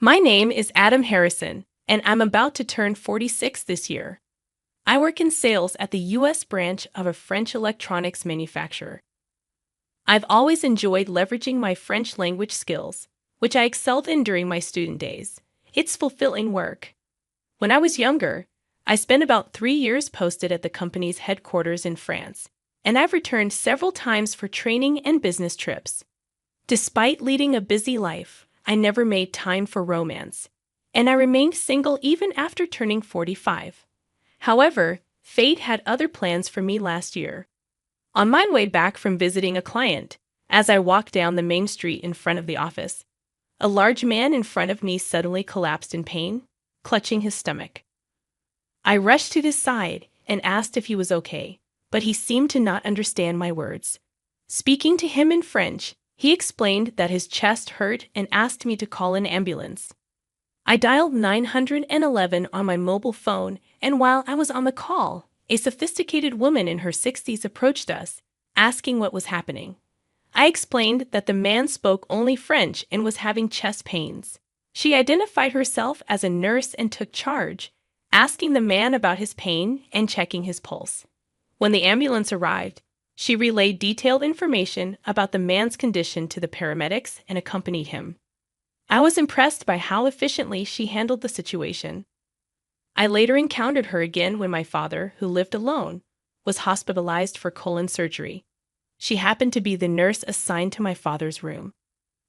My name is Adam Harrison, and I'm about to turn 46 this year. I work in sales at the U.S. branch of a French electronics manufacturer. I've always enjoyed leveraging my French language skills, which I excelled in during my student days. It's fulfilling work. When I was younger, I spent about 3 years posted at the company's headquarters in France, and I've returned several times for training and business trips. Despite leading a busy life, I never made time for romance, and I remained single even after turning 45. However, fate had other plans for me last year. On my way back from visiting a client, as I walked down the main street in front of the office, a large man in front of me suddenly collapsed in pain, clutching his stomach. I rushed to his side and asked if he was okay, but he seemed to not understand my words. Speaking to him in French, he explained that his chest hurt and asked me to call an ambulance. I dialed 911 on my mobile phone, and while I was on the call, a sophisticated woman in her 60s approached us, asking what was happening. I explained that the man spoke only French and was having chest pains. She identified herself as a nurse and took charge, asking the man about his pain and checking his pulse. When the ambulance arrived, she relayed detailed information about the man's condition to the paramedics and accompanied him. I was impressed by how efficiently she handled the situation. I later encountered her again when my father, who lived alone, was hospitalized for colon surgery. She happened to be the nurse assigned to my father's room.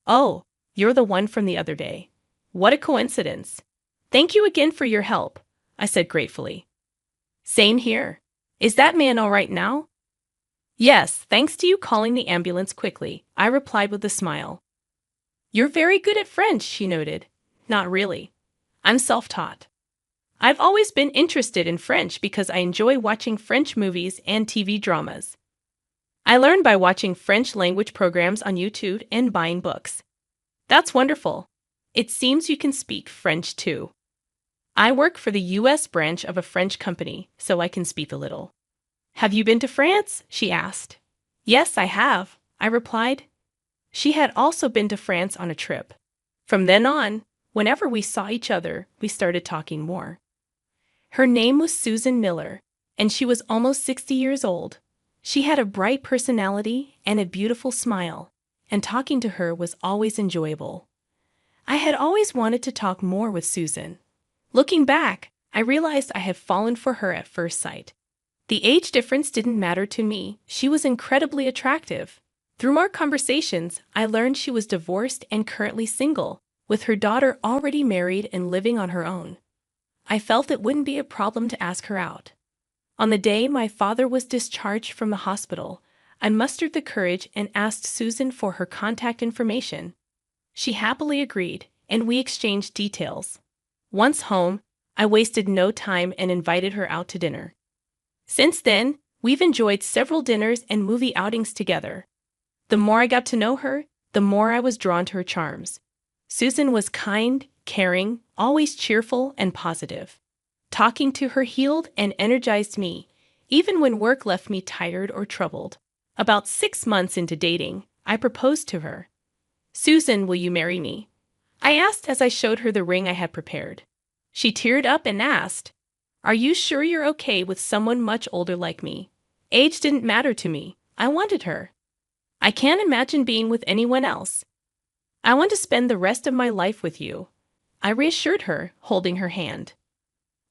"Oh, you're the one from the other day. What a coincidence. Thank you again for your help," I said gratefully. "Same here. Is that man all right now?" "Yes, thanks to you calling the ambulance quickly," I replied with a smile. "You're very good at French," she noted. "Not really. I'm self-taught. I've always been interested in French because I enjoy watching French movies and TV dramas. I learned by watching French language programs on YouTube and buying books." "That's wonderful. It seems you can speak French too." "I work for the U.S. branch of a French company, so I can speak a little." "Have you been to France?" she asked. "Yes, I have," I replied. She had also been to France on a trip. From then on, whenever we saw each other, we started talking more. Her name was Susan Miller, and she was almost 60 years old. She had a bright personality and a beautiful smile, and talking to her was always enjoyable. I had always wanted to talk more with Susan. Looking back, I realized I had fallen for her at first sight. The age difference didn't matter to me. She was incredibly attractive. Through our conversations, I learned she was divorced and currently single, with her daughter already married and living on her own. I felt it wouldn't be a problem to ask her out. On the day my father was discharged from the hospital, I mustered the courage and asked Susan for her contact information. She happily agreed, and we exchanged details. Once home, I wasted no time and invited her out to dinner. Since then, we've enjoyed several dinners and movie outings together. The more I got to know her, the more I was drawn to her charms. Susan was kind, caring, always cheerful and positive. Talking to her healed and energized me, even when work left me tired or troubled. About 6 months into dating, I proposed to her. "Susan, will you marry me?" I asked as I showed her the ring I had prepared. She teared up and asked, "Are you sure you're okay with someone much older like me?" Age didn't matter to me. I wanted her. "I can't imagine being with anyone else. I want to spend the rest of my life with you," I reassured her, holding her hand.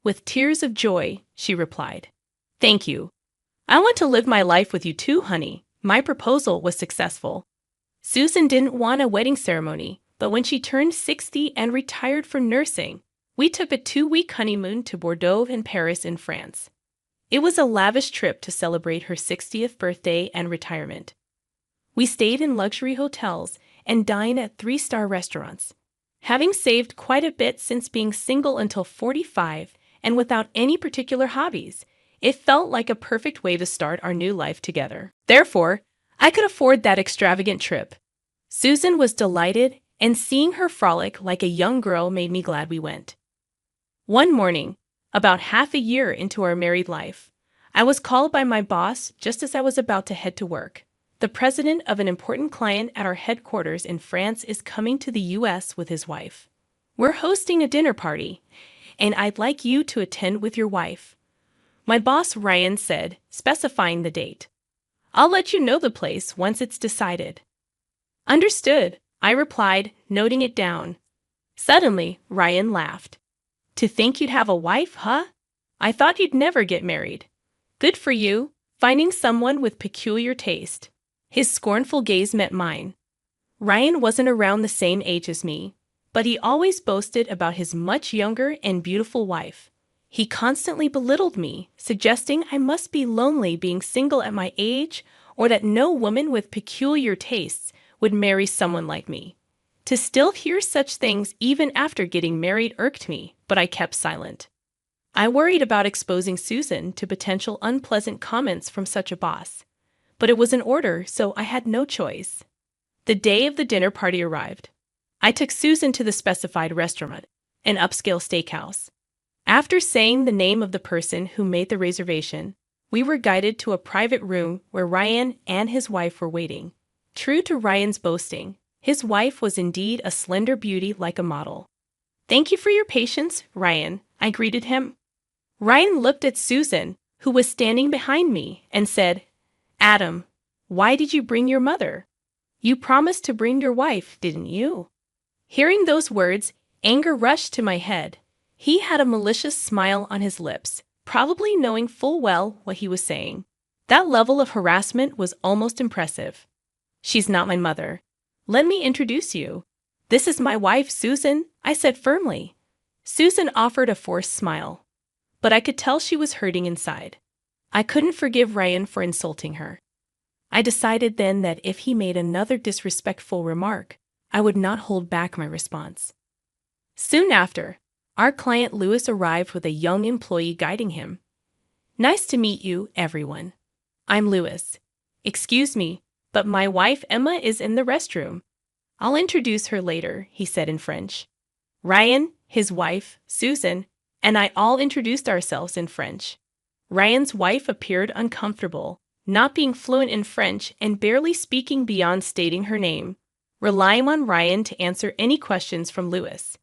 With tears of joy, she replied, "Thank you. I want to live my life with you too, honey." My proposal was successful. Susan didn't want a wedding ceremony, but when she turned 60 and retired from nursing, we took a 2-week honeymoon to Bordeaux and Paris in France. It was a lavish trip to celebrate her 60th birthday and retirement. We stayed in luxury hotels and dined at 3-star restaurants. Having saved quite a bit since being single until 45 and without any particular hobbies, it felt like a perfect way to start our new life together. Therefore, I could afford that extravagant trip. Susan was delighted, and seeing her frolic like a young girl made me glad we went. One morning, about half a year into our married life, I was called by my boss just as I was about to head to work. The president of an important client at our headquarters in France is coming to the U.S. with his wife. We're hosting a dinner party, and I'd like you to attend with your wife. My boss Ryan said, specifying the date. I'll let you know the place once it's decided. Understood, I replied, noting it down. Suddenly, Ryan laughed. To think you'd have a wife, huh? I thought you'd never get married. Good for you, finding someone with peculiar taste. His scornful gaze met mine. Ryan wasn't around the same age as me, but he always boasted about his much younger and beautiful wife. He constantly belittled me, suggesting I must be lonely being single at my age, or that no woman with peculiar tastes would marry someone like me. To still hear such things even after getting married irked me, but I kept silent. I worried about exposing Susan to potential unpleasant comments from such a boss, but it was an order, so I had no choice. The day of the dinner party arrived. I took Susan to the specified restaurant, an upscale steakhouse. After saying the name of the person who made the reservation, we were guided to a private room where Ryan and his wife were waiting. True to Ryan's boasting, his wife was indeed a slender beauty like a model. Thank you for your patience, Ryan, I greeted him. Ryan looked at Susan, who was standing behind me, and said, Adam, why did you bring your mother? You promised to bring your wife, didn't you? Hearing those words, anger rushed to my head. He had a malicious smile on his lips, probably knowing full well what he was saying. That level of harassment was almost impressive. She's not my mother. Let me introduce you. This is my wife, Susan, I said firmly. Susan offered a forced smile, but I could tell she was hurting inside. I couldn't forgive Ryan for insulting her. I decided then that if he made another disrespectful remark, I would not hold back my response. Soon after, our client Lewis arrived with a young employee guiding him. Nice to meet you, everyone. I'm Lewis. Excuse me, but my wife Emma is in the restroom. I'll introduce her later, he said in French. Ryan, his wife, Susan, and I all introduced ourselves in French. Ryan's wife appeared uncomfortable, not being fluent in French and barely speaking beyond stating her name, relying on Ryan to answer any questions from Lewis.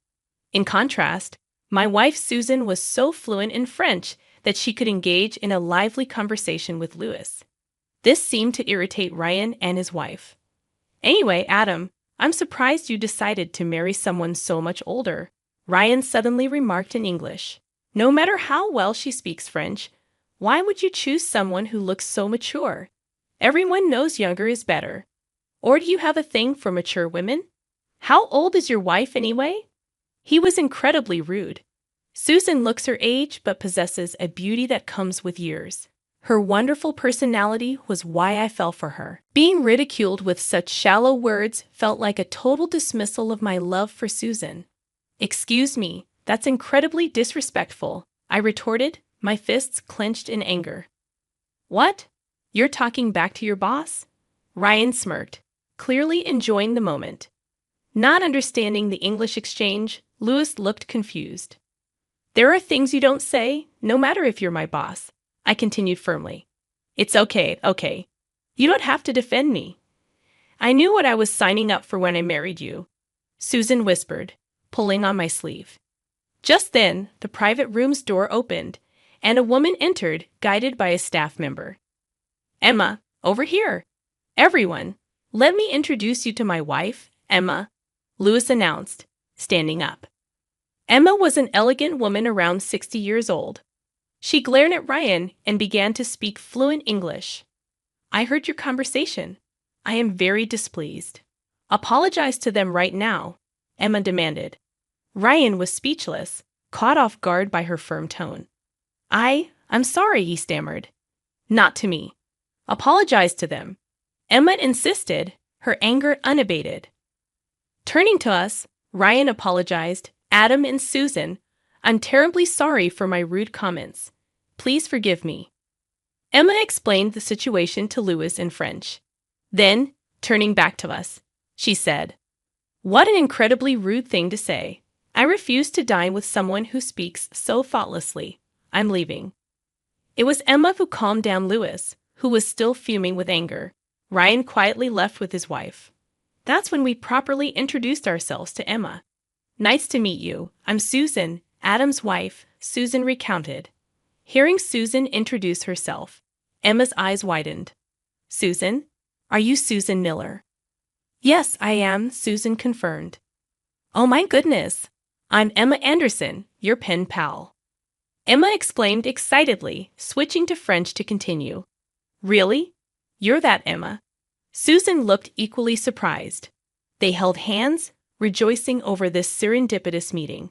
In contrast, my wife Susan was so fluent in French that she could engage in a lively conversation with Lewis. This seemed to irritate Ryan and his wife. Anyway, Adam, I'm surprised you decided to marry someone so much older, Ryan suddenly remarked in English. No matter how well she speaks French, why would you choose someone who looks so mature? Everyone knows younger is better. Or do you have a thing for mature women? How old is your wife anyway? He was incredibly rude. Susan looks her age but possesses a beauty that comes with years. Her wonderful personality was why I fell for her. Being ridiculed with such shallow words felt like a total dismissal of my love for Susan. Excuse me, that's incredibly disrespectful, I retorted, my fists clenched in anger. What? You're talking back to your boss? Ryan smirked, clearly enjoying the moment. Not understanding the English exchange, Lewis looked confused. There are things you don't say, no matter if you're my boss, I continued firmly. It's okay. You don't have to defend me. I knew what I was signing up for when I married you, Susan whispered, pulling on my sleeve. Just then, the private room's door opened, and a woman entered, guided by a staff member. Emma, over here. Everyone, let me introduce you to my wife, Emma, Lewis announced, standing up. Emma was an elegant woman around 60 years old. She glared at Ryan and began to speak fluent English. I heard your conversation. I am very displeased. Apologize to them right now, Emma demanded. Ryan was speechless, caught off guard by her firm tone. I'm sorry, he stammered. Not to me. Apologize to them. Emma insisted, her anger unabated. Turning to us, Ryan apologized. Adam and Susan, I'm terribly sorry for my rude comments. Please forgive me. Emma explained the situation to Lewis in French. Then, turning back to us, she said, What an incredibly rude thing to say. I refuse to dine with someone who speaks so thoughtlessly. I'm leaving. It was Emma who calmed down Lewis, who was still fuming with anger. Ryan quietly left with his wife. That's when we properly introduced ourselves to Emma. Nice to meet you. I'm Susan, Adam's wife, Susan recounted. Hearing Susan introduce herself, Emma's eyes widened. Susan? Are you Susan Miller? Yes, I am, Susan confirmed. Oh my goodness! I'm Emma Anderson, your pen pal. Emma exclaimed excitedly, switching to French to continue. Really? You're that Emma? Susan looked equally surprised. They held hands, rejoicing over this serendipitous meeting.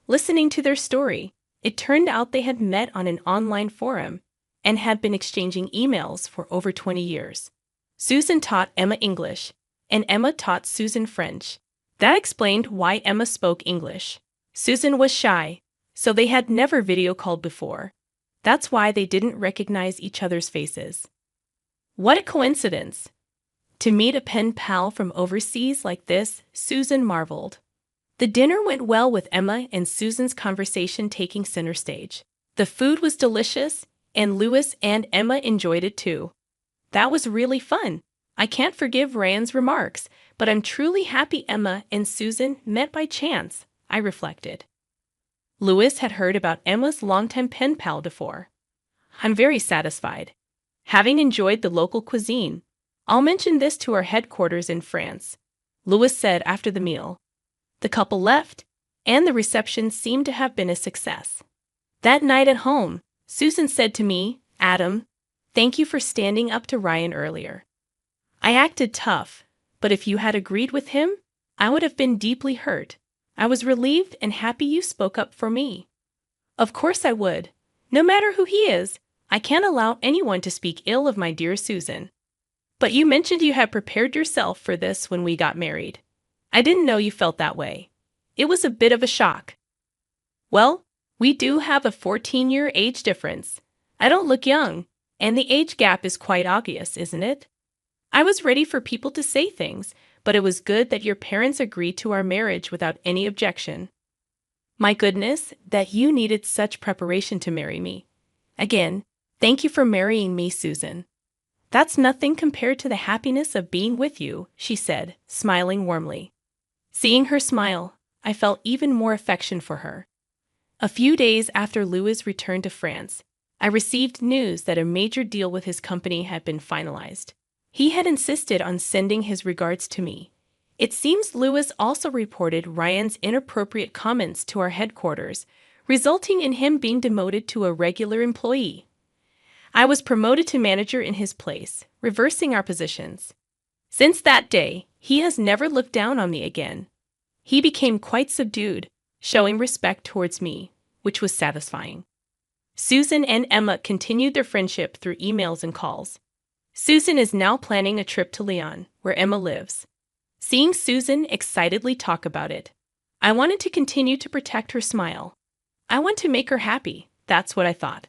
Listening to their story, it turned out they had met on an online forum and had been exchanging emails for over 20 years. Susan taught Emma English, and Emma taught Susan French. That explained why Emma spoke English. Susan was shy, so they had never video called before. That's why they didn't recognize each other's faces. What a coincidence! To meet a pen pal from overseas like this, Susan marveled. The dinner went well with Emma and Susan's conversation taking center stage. The food was delicious, and Louis and Emma enjoyed it too. That was really fun. I can't forgive Ryan's remarks, but I'm truly happy Emma and Susan met by chance, I reflected. Louis had heard about Emma's longtime pen pal before. I'm very satisfied. Having enjoyed the local cuisine, I'll mention this to our headquarters in France, Louis said after the meal. The couple left, and the reception seemed to have been a success. That night at home, Susan said to me, Adam, thank you for standing up to Ryan earlier. I acted tough, but if you had agreed with him, I would have been deeply hurt. I was relieved and happy you spoke up for me. Of course I would. No matter who he is, I can't allow anyone to speak ill of my dear Susan. But you mentioned you had prepared yourself for this when we got married. I didn't know you felt that way. It was a bit of a shock. Well, we do have a 14-year age difference. I don't look young, and the age gap is quite obvious, isn't it? I was ready for people to say things, but it was good that your parents agreed to our marriage without any objection. My goodness, that you needed such preparation to marry me. Again, thank you for marrying me, Susan. That's nothing compared to the happiness of being with you, she said, smiling warmly. Seeing her smile, I felt even more affection for her. A few days after Louis returned to France, I received news that a major deal with his company had been finalized. He had insisted on sending his regards to me. It seems Louis also reported Ryan's inappropriate comments to our headquarters, resulting in him being demoted to a regular employee. I was promoted to manager in his place, reversing our positions. Since that day, he has never looked down on me again. He became quite subdued, showing respect towards me, which was satisfying. Susan and Emma continued their friendship through emails and calls. Susan is now planning a trip to Lyon, where Emma lives. Seeing Susan excitedly talk about it, I wanted to continue to protect her smile. I want to make her happy, that's what I thought.